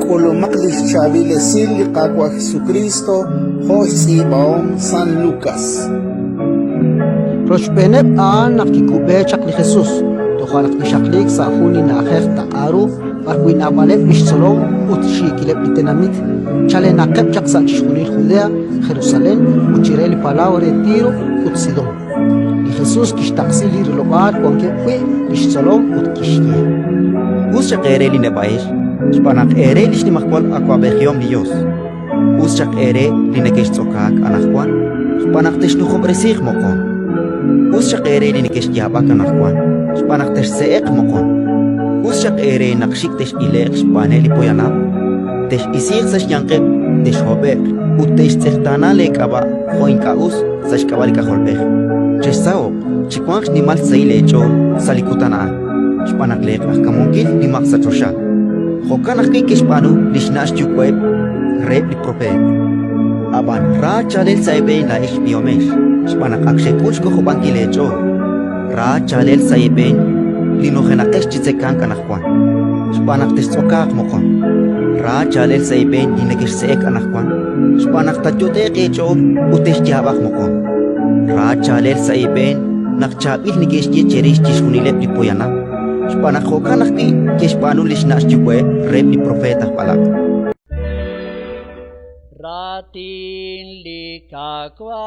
Colomaklis Chavile Silli Kakwa Jesucristo, Josibao San Lucas. Roshpenep nakikubechak ni Jesus. Tokanak ni Shaklik sa huni na akhef ta'aru, parkuin abalep ishsolom utshi kilep litenamit, chale na kepchak sa chishkulil Judea, Jerusalén, uchireli palau retiro utsidom. Ni Jesus kishtaksili rilobar konkepwe ishsolom utkishye. Ushak ereli nebaish, spanak ereli shnimakwal akwabechiom Dios. Ushak ere linekesh tsokak anakwan, spanak teshnuchom resich mokon. Ushak ere linekesh yabak anakwan, spanak teshseek mokon. Ushak ere nakshik tesh ilek spaneli poyanam, tesh isik sash yankeb, tesh hober, utesh tsechtana lekaba, joinkaus, sash kabalika holbech. Chesao, chikwank nimal saile echol, salikutanaan. Spanak lek akamonkil ni maksa chosha. Hokanak kikishpanu lishnash chukweb, rep li propet. Aban ra chalel saibe la ish biomesh. Spanak akshepuch ko hobankil echo. Ra chalel saibe linogenakesh chitzekan kanakwan. Spanak tesokak mokon. Ra chalel saibe linekesh seek anakwan. Spanak tajotek echo utesh jabak mokon. Ra chalel saibe nakchabil nikesh cherish chishunilep li poyanam. Spanak hokanak ki kishpanu lishnash chukwe rep ni profeta palak. Ratin likakwa